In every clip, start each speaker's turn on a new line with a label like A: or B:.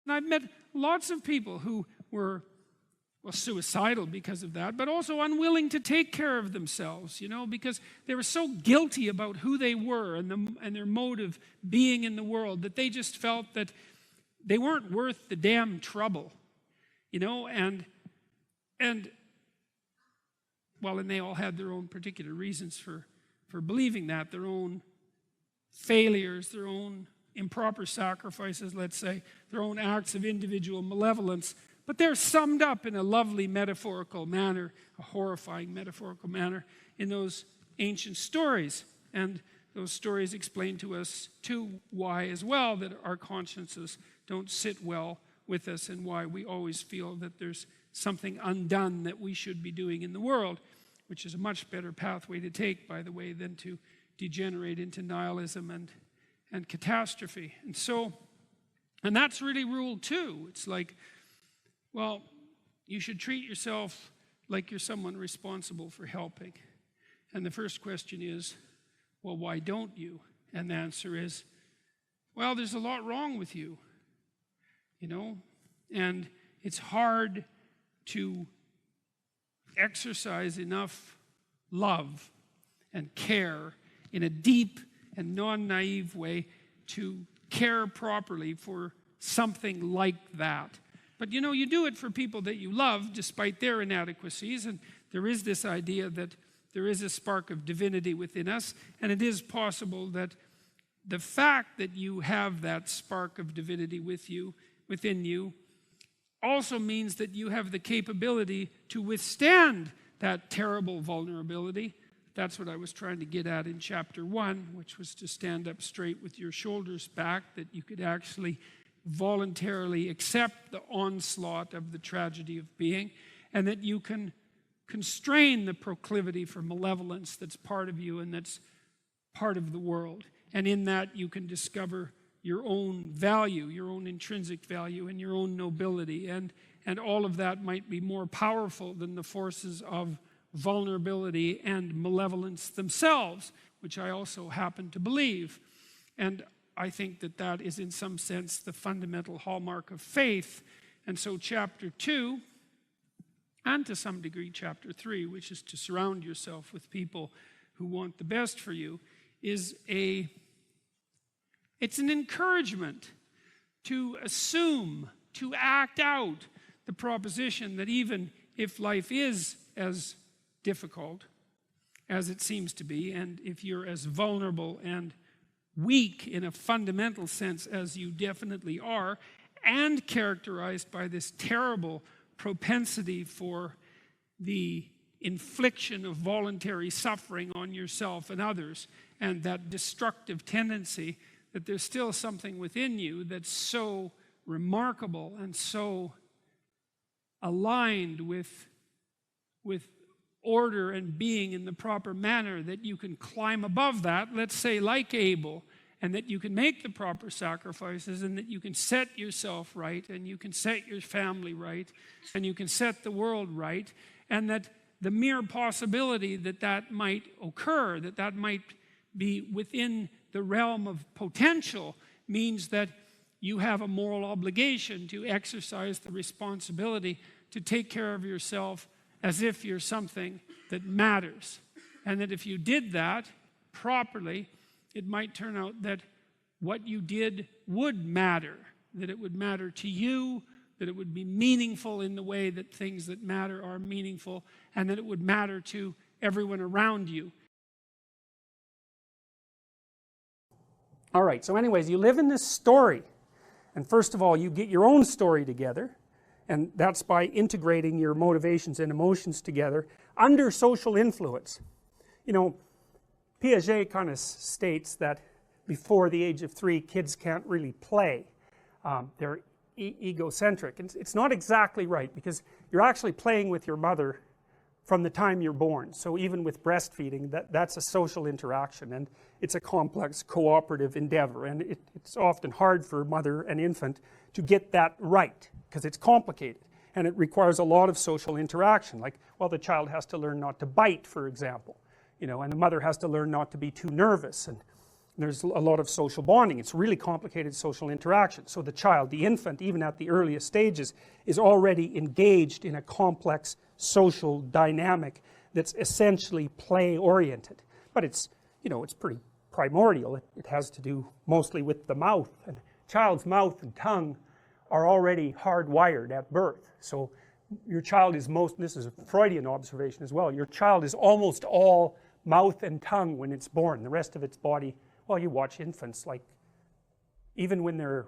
A: And I've met lots of people who were, well, suicidal because of that, but also unwilling to take care of themselves, because they were so guilty about who they were and their mode of being in the world that they just felt that they weren't worth the damn trouble, and they all had their own particular reasons for believing that, their own failures, their own improper sacrifices, let's say, their own acts of individual malevolence, but they're summed up in a lovely metaphorical manner, a horrifying metaphorical manner, in those ancient stories. And those stories explain to us, too, why as well that our consciences don't sit well with us and why we always feel that there's something undone that we should be doing in the world, which is a much better pathway to take, by the way, than to degenerate into nihilism and catastrophe. And that's really rule 2. It's like, well, you should treat yourself like you're someone responsible for helping. And the first question is, well, why don't you? And the answer is, well, there's a lot wrong with you, and it's hard to exercise enough love and care in a deep and non-naive way to care properly for something like that. But you do it for people that you love despite their inadequacies, and there is this idea that there is a spark of divinity within us, and it is possible that the fact that you have that spark of divinity within you also means that you have the capability to withstand that terrible vulnerability. That's what I was trying to get at in chapter 1, which was to stand up straight with your shoulders back, that you could actually voluntarily accept the onslaught of the tragedy of being, and that you can constrain the proclivity for malevolence that's part of you and that's part of the world. And in that you can discover your own value, your own intrinsic value, and your own nobility. And all of that might be more powerful than the forces of vulnerability and malevolence themselves, which I also happen to believe. And I think that that is in some sense the fundamental hallmark of faith. And so chapter 2, and to some degree chapter 3, which is to surround yourself with people who want the best for you, it's an encouragement to assume, to act out the proposition that even if life is as difficult as it seems to be, and if you're as vulnerable and weak in a fundamental sense as you definitely are, and characterized by this terrible propensity for the infliction of voluntary suffering on yourself and others, and that destructive tendency, that there's still something within you that's so remarkable and so aligned with order and being in the proper manner that you can climb above that, let's say like Abel, and that you can make the proper sacrifices, and that you can set yourself right, and you can set your family right, and you can set the world right, and that the mere possibility that that might occur, that that might be within the realm of potential, means that you have a moral obligation to exercise the responsibility to take care of yourself as if you're something that matters. And that if you did that properly, it might turn out that what you did would matter, that it would matter to you, that it would be meaningful in the way that things that matter are meaningful, and that it would matter to everyone around you.
B: All right, so anyways, you live in this story. And first of all, you get your own story together. And that's by integrating your motivations and emotions together under social influence. Piaget kind of states that before the age of 3, kids can't really play. They're egocentric. And it's not exactly right, because you're actually playing with your mother from the time you're born. So even with breastfeeding, that's a social interaction, and it's a complex cooperative endeavor, and it's often hard for mother and infant to get that right, because it's complicated, and it requires a lot of social interaction. Like, well, the child has to learn not to bite, for example, and the mother has to learn not to be too nervous, There's a lot of social bonding. It's really complicated social interaction. So the child, the infant, even at the earliest stages, is already engaged in a complex social dynamic that's essentially play oriented. But it's, you know, it's pretty primordial. It has to do mostly with the mouth. And child's mouth and tongue are already hardwired at birth. So your child is this is a Freudian observation as well, your child is almost all mouth and tongue when it's born. The rest of its body, well, you watch infants, like, even when they're,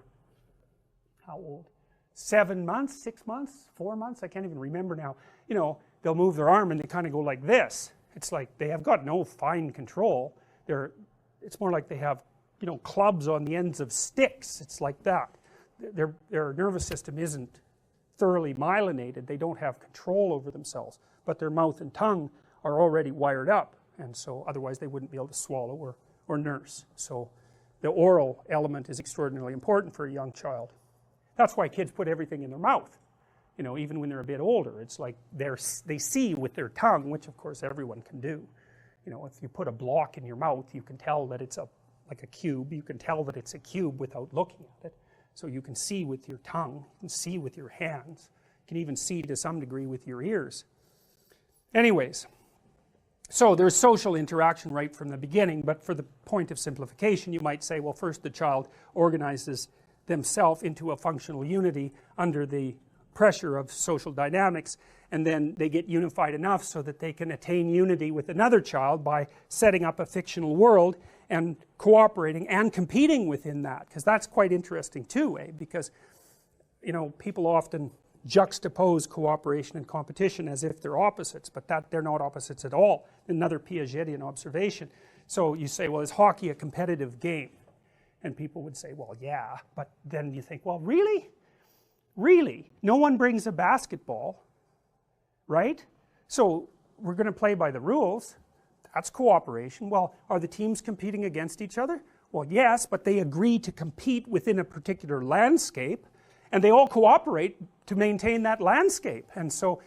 B: how old? 7 months, 6 months, 4 months, I can't even remember now. You know, they'll move their arm and they kind of go like this. It's like they have got no fine control. It's more like they have, you know, clubs on the ends of sticks. It's like that. Their nervous system isn't thoroughly myelinated. They don't have control over themselves. But their mouth and tongue are already wired up. And so otherwise they wouldn't be able to swallow or nurse. So the oral element is extraordinarily important for a young child. That's why kids put everything in their mouth. You know, even when they're a bit older, it's like they see with their tongue, which of course everyone can do. You know, if you put a block in your mouth, you can tell that it's like a cube. You can tell that it's a cube without looking at it. So you can see with your tongue, you can see with your hands, you can even see to some degree with your ears. Anyways, so there's social interaction right from the beginning, but for the point of simplification, you might say, well, first the child organizes themselves into a functional unity under the pressure of social dynamics, and then they get unified enough so that they can attain unity with another child by setting up a fictional world and cooperating and competing within that, because that's quite interesting too, because, you know, people often juxtapose cooperation and competition as if they're opposites, but they're not opposites at all. Another Piagetian observation. So you say, well, is hockey a competitive game? And people would say, well, yeah, but then you think, well, really? Really? No one brings a basketball, right? So we're going to play by the rules. That's cooperation. Well, are the teams competing against each other? Well, yes, but they agree to compete within a particular landscape, and they all cooperate to maintain that landscape. And so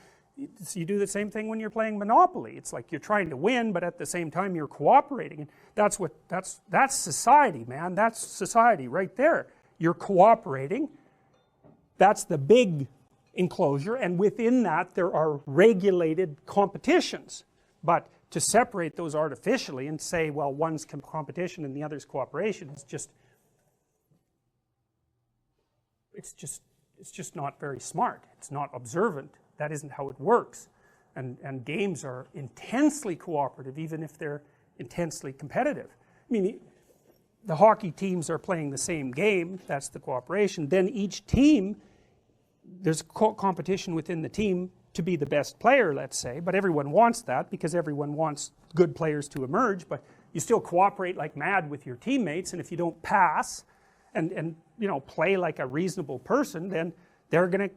B: you do the same thing when you're playing Monopoly. It's like you're trying to win, but at the same time you're cooperating. And that's society, man. That's society right there. You're cooperating. That's the big enclosure, and within that there are regulated competitions. But to separate those artificially and say, well, one's competition and the other's cooperation, it's just not very smart. It's not observant. That isn't how it works. And games are intensely cooperative, even if they're intensely competitive. I mean, the hockey teams are playing the same game. That's the cooperation. Then each team, there's competition within the team to be the best player, let's say, but everyone wants that because everyone wants good players to emerge, but you still cooperate like mad with your teammates, and if you don't pass and you know, play like a reasonable person, then they're going to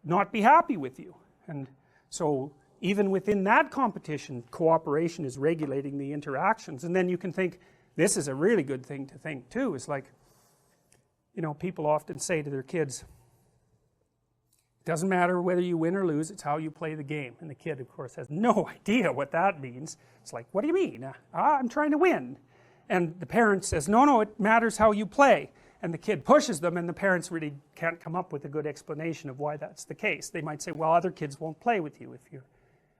B: not be happy with you. And so even within that competition, cooperation is regulating the interactions. And then you can think, this is a really good thing to think too, is like, you know, people often say to their kids, doesn't matter whether you win or lose, it's how you play the game. And the kid, of course, has no idea what that means. It's like, what do you mean? I'm trying to win. And the parent says, no, it matters how you play. And the kid pushes them, and the parents really can't come up with a good explanation of why that's the case. They might say, well, other kids won't play with you if you're...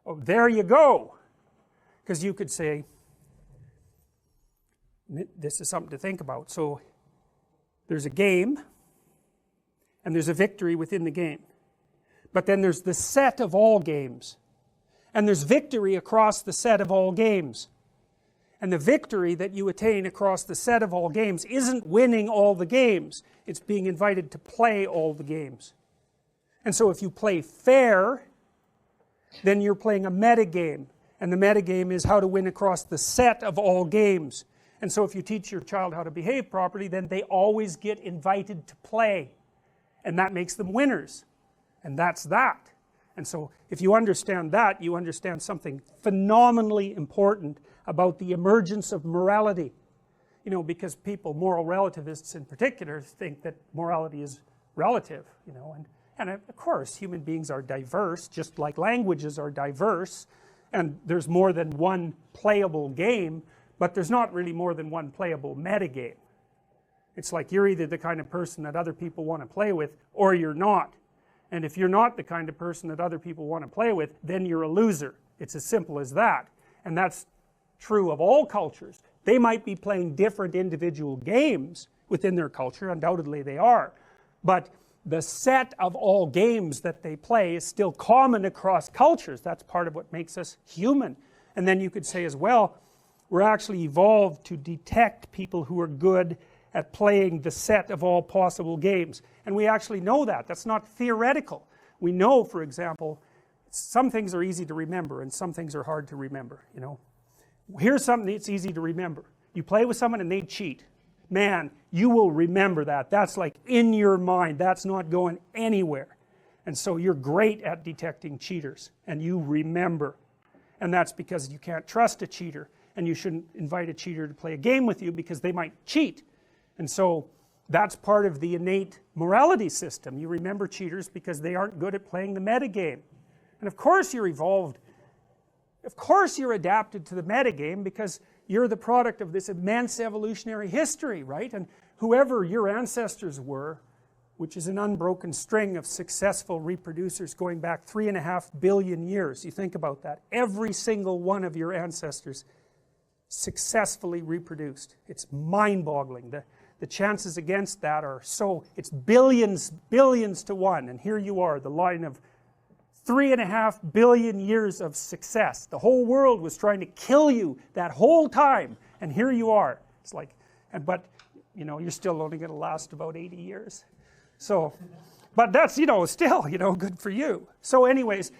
B: Oh, there you go. Because you could say, this is something to think about. So there's a game, and there's a victory within the game. But then there's the set of all games. And there's victory across the set of all games. And the victory that you attain across the set of all games isn't winning all the games. It's being invited to play all the games. And so if you play fair, then you're playing a metagame. And the metagame is how to win across the set of all games. And so if you teach your child how to behave properly, then they always get invited to play. And that makes them winners. And that's that. And so if you understand that, you understand something phenomenally important about the emergence of morality. You know, because people, moral relativists in particular, think that morality is relative, you know, and of course human beings are diverse, just like languages are diverse, and there's more than one playable game, but there's not really more than one playable metagame. It's like you're either the kind of person that other people want to play with, or you're not. And if you're not the kind of person that other people want to play with, then you're a loser. It's as simple as that. And that's true of all cultures. They might be playing different individual games within their culture, undoubtedly they are, but the set of all games that they play is still common across cultures. That's part of what makes us human. And then you could say as well, we're actually evolved to detect people who are good at playing the set of all possible games. And we actually know that. That's not theoretical. We know, for example, some things are easy to remember and some things are hard to remember, you know. Here's something that's easy to remember. You play with someone and they cheat. Man, you will remember that. That's like in your mind. That's not going anywhere. And so you're great at detecting cheaters and you remember. And that's because you can't trust a cheater, and you shouldn't invite a cheater to play a game with you because they might cheat. And so that's part of the innate morality system. You remember cheaters because they aren't good at playing the metagame. And of course you're evolved. Of course you're adapted to the metagame because you're the product of this immense evolutionary history, right? And whoever your ancestors were, which is an unbroken string of successful reproducers going back 3.5 billion years. You think about that. Every single one of your ancestors successfully reproduced. It's mind-boggling. The chances against that are so, it's billions to one, and here you are, the line of 3.5 billion years of success. The whole world was trying to kill you that whole time, and here you are. It's like, but you know, you're still only going to last about 80 years. So, but that's, you know, still, you know, good for you. So anyways,